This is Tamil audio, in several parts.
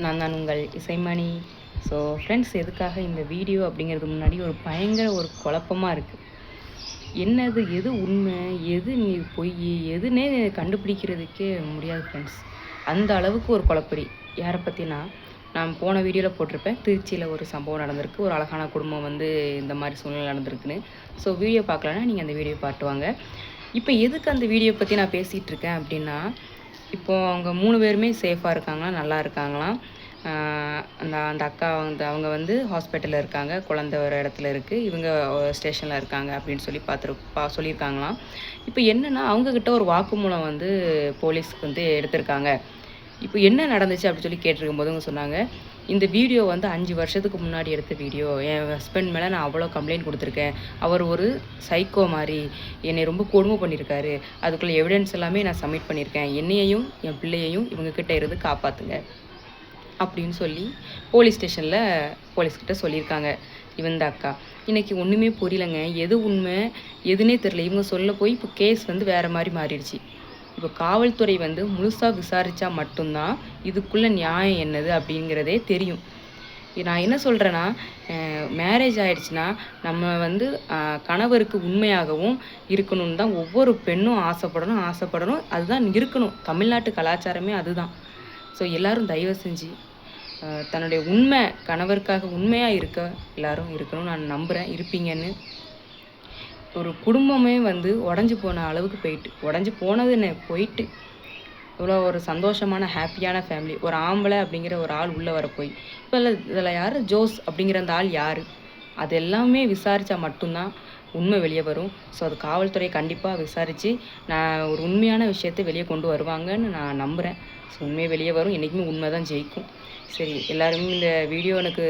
நான் தான் உங்கள் இசைமணி. ஸோ ஃப்ரெண்ட்ஸ், எதுக்காக இந்த வீடியோ அப்படிங்கிறது முன்னாடி பயங்கர ஒரு குழப்பமாக இருக்குது. என்னது, எது உண்மை, எது நீ பொய், எதுனே கண்டுபிடிக்கிறதுக்கே முடியாது ஃப்ரெண்ட்ஸ். அந்த அளவுக்கு ஒரு குழப்படி. யாரை பற்றினா, நான் போன வீடியோவில் போட்டிருப்பேன். திருச்சியில் ஒரு சம்பவம் நடந்திருக்கு. ஒரு அழகான குடும்பம் இந்த மாதிரி சூழ்நிலை நடந்திருக்குன்னு. ஸோ வீடியோ பார்க்கலன்னா நீங்கள் அந்த வீடியோ பாட்டுவாங்க. இப்போ எதுக்கு அந்த வீடியோ பற்றி நான் பேசிகிட்டு இருக்கேன் அப்படின்னா, இப்போது அவங்க 3 பேருமே சேஃபாக இருக்காங்களா, நல்லா இருக்காங்களாம். அந்த அந்த அக்கா அவங்க ஹாஸ்பிட்டலில் இருக்காங்க, குழந்தை ஒரு இடத்துல இருக்குது, இவங்க ஸ்டேஷனில் இருக்காங்க அப்படின்னு சொல்லி சொல்லியிருக்காங்களாம். இப்போ என்னென்னா, அவங்கக்கிட்ட ஒரு வாக்குமூலம் போலீஸ்க்கு எடுத்திருக்காங்க. இப்போ என்ன நடந்துச்சு அப்படின்னு சொல்லி கேட்டிருக்கும்போது அவங்க சொன்னாங்க, இந்த வீடியோ 5 வருஷத்துக்கு முன்னாடி எடுத்த வீடியோ. என் ஹஸ்பண்ட் மேலே நான் அவ்வளோ கம்ப்ளைண்ட் கொடுத்துருக்கேன். அவர் ஒரு சைக்கோ மாதிரி என்னை ரொம்ப கொடுமை பண்ணியிருக்காரு. அதுக்குள்ளே எவிடன்ஸ் எல்லாமே நான் சப்மிட் பண்ணியிருக்கேன். என்னையையும் என் பிள்ளையையும் இவங்கக்கிட்ட இருந்து காப்பாற்றுங்க அப்படின்னு சொல்லி ஸ்டேஷனில் போலீஸ்கிட்ட சொல்லியிருக்காங்க இந்த அக்கா. இன்றைக்கி ஒன்றுமே புரியலைங்க. எது உண்மை எதுனே தெரியல. இவங்க சொல்ல போய் இப்போ கேஸ் வேறு மாதிரி மாறிடுச்சு. இப்போ காவல்துறை முழுசாக விசாரித்தா மட்டும்தான் இதுக்குள்ளே நியாயம் என்னது அப்படிங்கிறதே தெரியும். நான் என்ன சொல்கிறேன்னா, மேரேஜ் ஆகிடுச்சுன்னா நம்ம கணவருக்கு உண்மையாகவும் இருக்கணும்னு தான் ஒவ்வொரு பெண்ணும் ஆசைப்படணும். அதுதான் இருக்கணும். தமிழ்நாட்டு கலாச்சாரமே அதுதான். ஸோ எல்லோரும் தயவு செஞ்சு தன்னுடைய கணவருக்காக உண்மையாக எல்லோரும் இருக்கணும். நான் நம்புகிறேன், இருப்பீங்கன்னு. ஒரு குடும்பமே உடஞ்சி போன அளவுக்கு உடஞ்சி போனதுன்னு இவ்வளோ ஒரு சந்தோஷமான ஹாப்பியான ஃபேமிலி. ஒரு ஆம்பளை அப்படிங்கிற ஒரு ஆள் உள்ளே வர போய் இப்போ இதில் யார் ஜோஸ் அப்படிங்கிற அந்த ஆள் யார், அது எல்லாமே விசாரித்தா மட்டும்தான் உண்மை வெளியே வரும். ஸோ அது காவல்துறை கண்டிப்பாக விசாரித்து நான் ஒரு உண்மையான விஷயத்தை வெளியே கொண்டு வருவாங்கன்னு நான் நம்புகிறேன். ஸோ உண்மையை வெளியே வரும். என்றைக்குமே உண்மை தான் ஜெயிக்கும். சரி, எல்லாருமே இந்த வீடியோ எனக்கு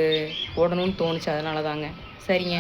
போடணும்னு தோணுச்சு, அதனால தாங்க. சரிங்க.